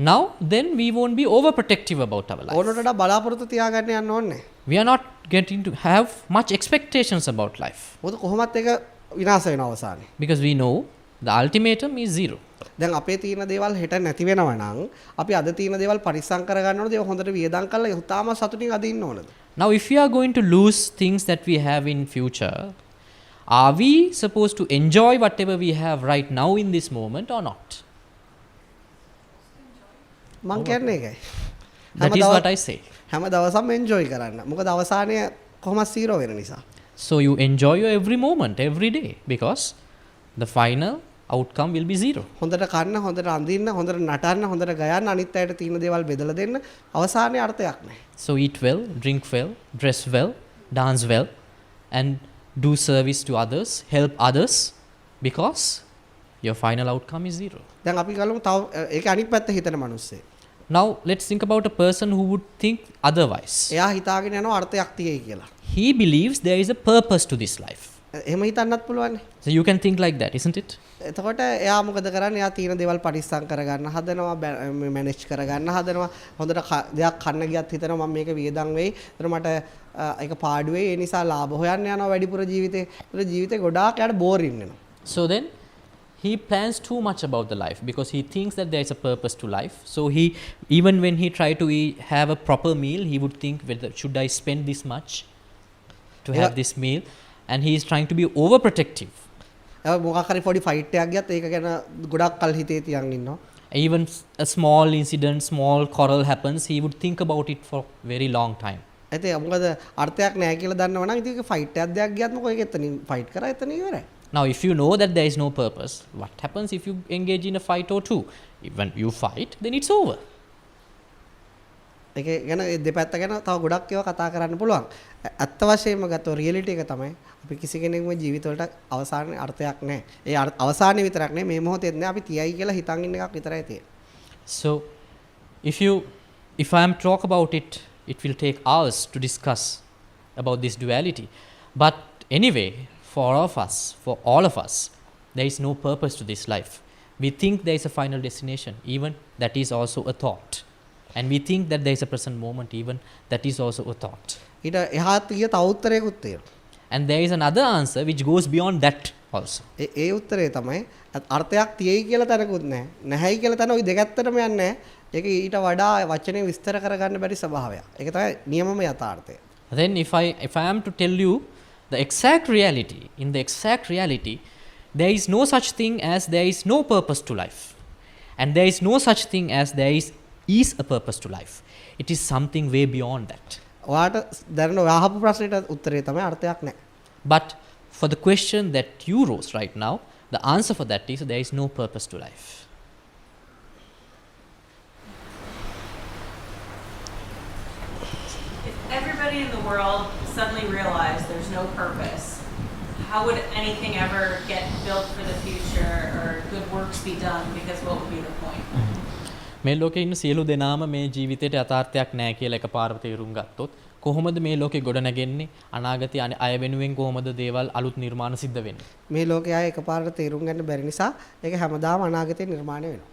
Now then we won't be overprotective about our life. ඕනට වඩා බලාපොරොත්තු තියාගන්න යන්න ඕනේ. We are not getting to have much expectations about life. මොකද කොහොමත් ඒක විනාශ වෙන අවසානයේ. Because we know the ultimatum is zero. දැන් අපේ තියෙන දේවල් හෙට නැති වෙනවා නම් අපි අද තියෙන දේවල් පරිස්සම් කරගන්න ඕනද? ඒක හොඳට වියදම් කරලා උතාම සතුටින් අද ඉන්න ඕනද? Now, if we are going to lose things that we have in future, are we supposed to enjoy whatever we have right now in this moment or not? මං කියන්නේ ඒකයි. That is what I say. හැම දවසම enjoy කරන්න. මොකද අවසානයේ කොහොමද 0 වෙන නිසා. So you enjoy your every moment, every day, because the final outcome will be zero. හොඳට කන්න, හොඳට අඳින්න, හොඳට නටන්න, හොඳට ගයන්න, අනිත් අයට තියෙන දේවල් බෙදලා දෙන්න අවසානයේ අර්ථයක් නැහැ. So eat well, drink well, dress well, dance well, and do service to others, help others, because your final outcome is zero. දැන් අපි ගලමු තව ඒක අනිත් පැත්ත හිතන මිනිස්සේ. Now let's think about a person who would think otherwise. එයා හිතාගෙන යනවා අර්ථයක් තියෙයි කියලා. He believes there is a purpose to this life. එහෙම හිතන්නත් පුළුවන්. So you can think like that, isn't it? එතකොට එයා මොකද කරන්නේ? එයා තියෙන දේවල් පරිස්සම් කරගන්න හදනවා, මැනේජ් කරගන්න හදනවා. හොඳට දෙයක් කන්න ගියත් හිතනවා මම මේක වියදම් වෙයි. ඒතර මට ඒක පාඩු වෙයි. ඒ නිසා ලාභ හොයන්න යනවා වැඩිපුර ජීවිතේ. ඒතර ජීවිතේ ගොඩාක් යාට බෝරින් වෙනවා. So then he plans too much about the life because he thinks that there is a purpose to life. So he, even when he try to have a proper meal, he would think whether should I spend this much to have this meal, and he is trying to be overprotective. මොකක් හරි පොඩි fight එකක් ගියත් ඒක ගැන ගොඩක් කල් හිතේ තියන් ඉන්නවා. Even a small incident, small quarrel happens, he would think about it for very long time. ඒතේ මොකද අර්ථයක් නැහැ කියලා දන්නව නම් ඉතින් ඒක ෆයිට් එකක් දෙයක් ගියත් මොකෝ ඒක එතනින් ෆයිට් කරා එතන ඉවරයි. Now, if you know that there is no purpose, what happens if you engage in a fight or two? When you fight, then it's over. ඒක ගැන දෙපැත්ත ගැන තව ගොඩක් ඒවා කතා කරන්න පුළුවන්. ඇත්ත වශයෙන්ම ගත්තොත් රියැලිටි එක තමයි අපි කිසි කෙනෙකුගේ ජීවිතවලට අවසානයේ අර්ථයක් නැහැ. ඒ අවසානයේ විතරක් නෙමෙයි මේ මොහොතේත් නෑ අපි තියයි කියලා හිතන් ඉන්න එකක් විතරයි තියෙන්නේ. So, if I am to talk about it, it will take hours to discuss about this duality. But anyway, for all of us, there is no purpose to this life. We think there is a final destination, even that is also a thought. And we think that there is a present moment, even that is also a thought. ඊට එහාත් ගිය තව උත්තරයකුත් තියෙනවා. And there is another answer which goes beyond that also. ඒ උත්තරේ තමයි අර්ථයක් තියෙයි කියලා තැනකුත් නැහැ. නැහැයි කියලා තැන ওই දෙකැත්තටම යන්නේ නැහැ. ඒක ඊට වඩා වචනේ විස්තර කරගන්න බැරි ස්වභාවයක්. ඒක තමයි නියමම යථාර්ථය. Then if I am to tell you the exact reality, in the exact reality, there is no such thing as there is no purpose to life. And there is no such thing as there is a purpose to life. It is something way beyond that. ඔයාට දැනන ඔයාහපු ප්‍රශ්නෙට උත්තරේ තමයි අර්ථයක් නැහැ. But for the question that you rose right now, the answer for that is there is no purpose to life. If everybody in the world suddenly realized there's no purpose, how would anything ever get built for the future or good works be done? Because what would be the point? මේ ලෝකේ ඉන්න සියලු දෙනාම මේ ජීවිතේට යථාර්ථයක් නැහැ කියලා එකපාරට තේරුම් ගත්තොත් කොහොමද මේ ලෝකේ ගොඩ නැගෙන්නේ අනාගතයේ අය වෙනුවෙන් කොහොමද දේවල් අලුත් නිර්මාණ සිද්ධ වෙන්නේ මේ ලෝකයේ අය එකපාරට තේරුම් ගන්න බැරි නිසා ඒක හැමදාම අනාගතේ නිර්මාණය වෙනවා.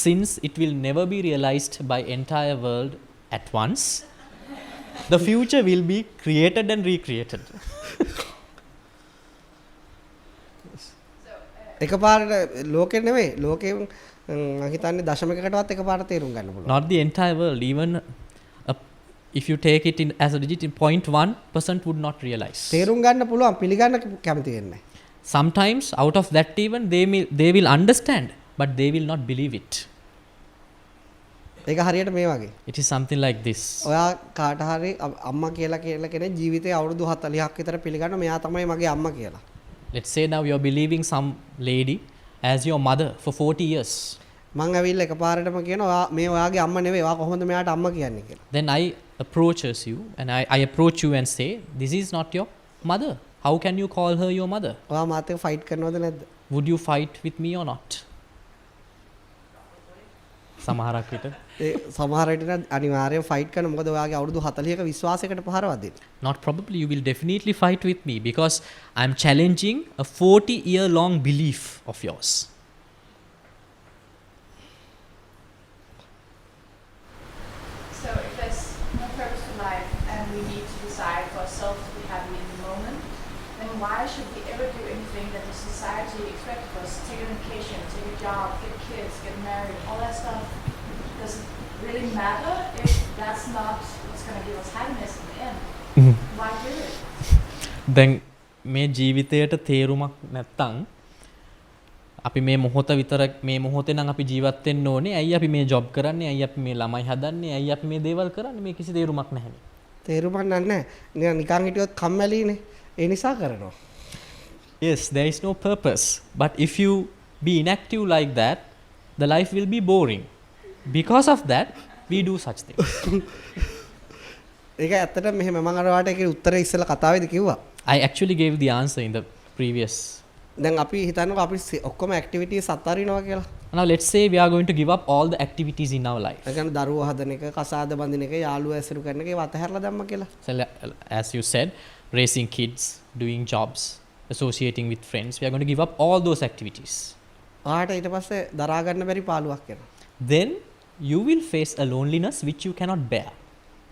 Since it will never be realized by entire world at once, the future will be created and recreated. එකපාරට ලෝකෙ නෙවෙයි ලෝකෙ මම හිතන්නේ දශමයකටවත් එකපාරට තේරුම් ගන්න පුළුවන්. Not the entire world, even if you take it in as a digit in 0.1% would not realize. තේරුම් ගන්න පුළුවන් පිළිගන්න කැමති වෙන්නේ. Sometimes out of that even they will understand, but they will not believe it. ඒක හරියට මේ වගේ. It is something like this. ඔයා කාට හරි අම්මා කියලා කෙනෙක් ජීවිතේ අවුරුදු 40ක් විතර පිළිගන්න මෙයා තමයි මගේ අම්මා කියලා. Let's say now you are believing some lady as your mother for 40 years. මං ඇවිල්ලා එකපාරටම කියනවා මේ ඔයාගේ අම්මා නෙවෙයි ඔයා කොහොමද මෙයාට අම්මා කියන්නේ කියලා. Then I approaches you and I approach you and say this is not your mother. How can you call her your mother? ඔයා මාත් එක්ක ෆයිට් කරනවද නැද්ද? Would you fight with me or not? සමහරක් විට ඒ සමහර විට අනිවාර්යයෙන් ෆයිට් කරන මොකද ඔයාගේ අවුරුදු 40ක විශ්වාසයකට පහර වදින්න. Not probably, you will definitely fight with me because I am challenging a 40-year long belief of yours. So if there's no purpose to life and we need to decide for ourselves to be happy in the moment, then why should we ever do anything that the society expects of us? Take a vacation, take a job, get kids, get married, all that stuff. Does it really matter if that's not what's going to give us happiness in the end? Why do it? දැන් මේ ජීවිතයට තේරුමක් නැත්තම් අපි මේ මොහොත විතර මේ මොහොතේ නම් අපි ජීවත් වෙන්න ඕනේ. ඇයි අපි මේ ජොබ් කරන්නේ? ඇයි අපි මේ ළමයි හදන්නේ? ඇයි අපි මේ දේවල් කරන්නේ? මේ කිසි තේරුමක් නැහැනේ. තේරුමක් නැහැ. නිකන් හිටියොත් කම්මැලිනේ. ඒ නිසා කරනවා. Yes, there is no purpose. But if you be inactive like that, the life will be boring. Because of that, we do such things. ඒක ඇත්තටම මෙහෙම මම අර වාට ඒකේ උත්තරේ ඉස්සෙල්ලා කතාවේදී කිව්වා. I actually gave the answer in the previous. දැන් අපි හිතන්නකෝ අපි ඔක්කොම ඇක්ටිවිටීස් අත්හරිනවා කියලා. Now let's say we are going to give up all the activities in our life. ඒ කියන්නේ දරුවෝ හදන එක, කසාද බඳින එක, යාළුවෝ ඇසුරු කරන එක ඒව අතහැරලා දැම්ම කියලා. So as you said, raising kids, doing jobs, associating with friends, we are going to give up all those activities. ආට ඊට පස්සේ දරා ගන්න බැරි පාළුවක් එනවා. Then you will face a loneliness which you cannot bear.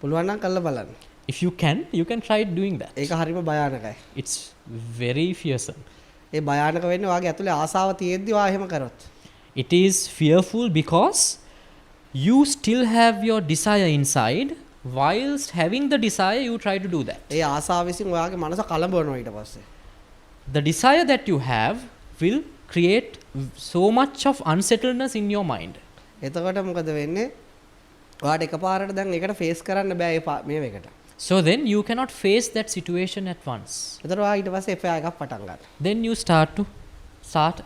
පුළුවන් නම් කරලා බලන්න. If you can try doing that. ඒක හරිම භයානකයි. It's very fearsome. ඒ භයානක වෙන්නේ ඔයාගේ ඇතුලේ ආසාව තියෙද්දි ඔයා එහෙම කරොත්. It is fearful because you still have your desire inside. Whilst having the desire, you try to do that. ඒ ආසාව විසින් ඔයාගේ මනස කලඹවනවා ඊට පස්සේ. The desire that you have will create so much of unsettledness in your mind. එතකොට මොකද වෙන්නේ? ඔයාට එකපාරට දැන් ඒකට ෆේස් කරන්න බෑ මේ වෙකට. So then you cannot face that situation at once. එතකොට ඔයා ඊට පස්සේ එෆයා එකක් පටන් ගන්නවා. Then you start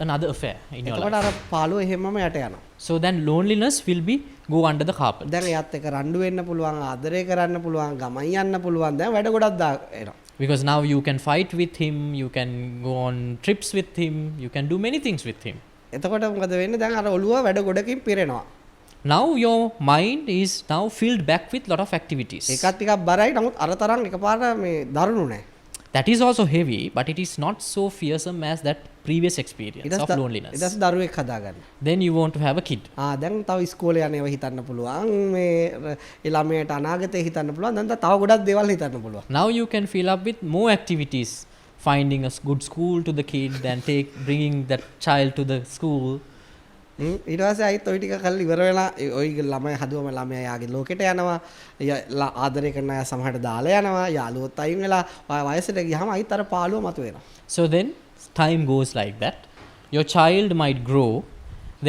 another affair in your එතකොට life. අර පාළුව එහෙමම යට යනවා. So then loneliness will be go under the carpet. දැන් එයාත් එක්ක රණ්ඩු වෙන්න පුළුවන්, ආදරය කරන්න පුළුවන්, ගමන් යන්න පුළුවන්. දැන් වැඩ ගොඩක් එනවා. Because now you can fight with him, you can go on trips with him, you can do many things with him. එතකොට මොකද වෙන්නේ? දැන් අර ඔළුව වැඩ ගොඩකින් පිරෙනවා. Now your mind is now filled back with lot of activities. ඒකත් ටිකක් බරයි. නමුත් අර තරම් එකපාර මේ දරුණු නෑ. That is also heavy, but it is not so fearsome as that previous experience of loneliness. ඊට පස්සේ දරුවෙක් හදාගන්න. Then you want to have a kid. දැන් තව ඉස්කෝලේ යන ඒවා හිතන්න පුළුවන්. මේ ඒ ළමයට අනාගතේ හිතන්න පුළුවන්. දැන් තව ගොඩක් දේවල් හිතන්න පුළුවන්. Now you can fill up with more activities, finding a good school to the kid, then bringing that child to the school. ඊට පස්සේ අයිත් ඔය ටික කරලා ඉවර වෙලා ඔය ළමයි හදුවම ළමයා යාගේ ලෝකෙට යනවා. ආදරය කරන අය සමහරට දාලා යනවා. යාළුවොත් අයින් වෙලා වයසට ගියාම අයිත් අර පාළුව මතුවෙනවා. So then time goes like that. Your child might grow,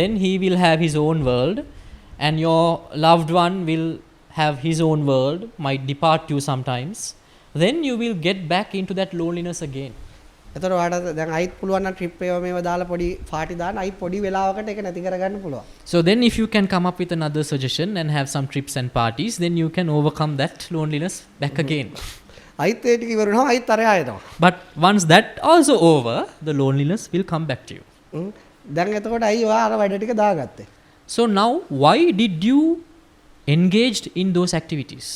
then he will have his own world, and your loved one will have his own world, might depart you sometimes. Then you will get back into that loneliness again. එතකොට ඔයාලට දැන් අයිත් පුළුවන් නම් trip ඒවා මේවා දාලා පොඩි party දාන්න අයිත් පොඩි වෙලාවකට ඒක නැති කරගන්න පුළුවන්. So then if you can come up with another suggestion and have some trips and parties, then you can overcome that loneliness back again. අයිත් ඒ ටික ඉවර වෙනවා අයිත් අරයා එනවා. But once that also over, the loneliness will come back to you. දැන් එතකොට අයි ඔයා අර වැඩ ටික දාගත්තේ. So now why did you engaged in those activities?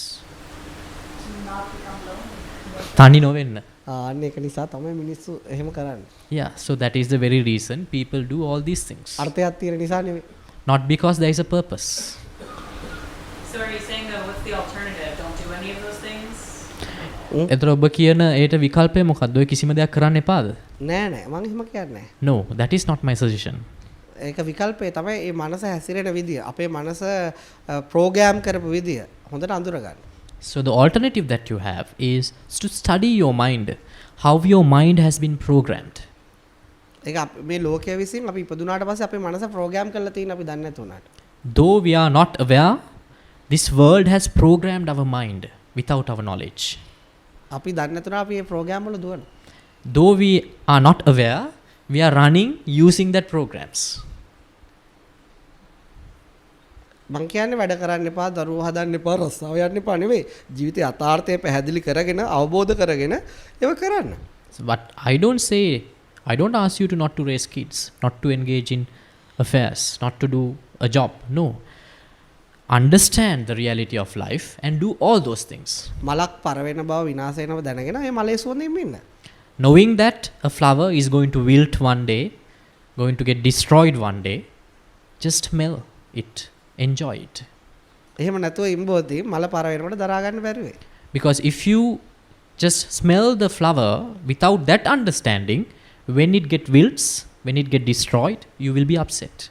Not become lonely. තනි නොවෙන්න. අන්න ඒක නිසා තමයි මිනිස්සු එහෙම කරන්නේ. Yeah, so that is the very reason people do all these things. අර්ථයක් තියෙන නිසා නෙවෙයි. Not because there is a purpose. So are you saying that what's the alternative? Don't do any of those things? එතකොට ඔබ කියන ඒට විකල්පය මොකක්ද? ඔය කිසිම දෙයක් කරන්න එපාද? නෑ නෑ මම එහෙම කියන්නේ නෑ. No, that is not my suggestion. ඒක විකල්පය තමයි මේ මනස හැසිරෙන විදිය. අපේ මනස ප්‍රෝග්‍රෑම් කරපු විදිය හොඳට අඳුර ගන්න. So the alternative that you have is to study your mind, how your mind has been programmed. ඒක මේ ලෝකයේ විසින් අපි ඉපදුනාට පස්සේ අපේ මනස ප්‍රෝග්‍රෑම් කරලා තියෙන අපි දන්නේ නැතු උනාට. Though we are not aware, this world has programmed our mind without our knowledge. අපි දන්නේ නැතුණා අපි මේ ප්‍රෝග්‍රෑම් වල දුවන. Though we are not aware, we are running using that programs. මං කියන්නේ වැඩ කරන්න එපා, දරුවෝ හදන්න එපා, රස්සාව යන්න එපා නෙවෙයි. ජීවිතයේ යථාර්ථය පැහැදිලි කරගෙන, අවබෝධ කරගෙන ඒව කරන්න. But I don't ask you to not to raise kids, not to engage in affairs, not to do a job. No. Understand the reality of life and do all those things. මලක් පර වෙන බව විනාශ වෙනව දැනගෙන මේ මලේ සුවඳින් ඉන්න. Knowing that a flower is going to wilt one day, going to get destroyed one day, just smell it, enjoy it. එහෙම නැතුව ඉම්බෝදී මල පර වෙනකොට දරා ගන්න බැරි වෙයි. Because if you just smell the flower without that understanding, when it get wilts, when it get destroyed, you will be upset.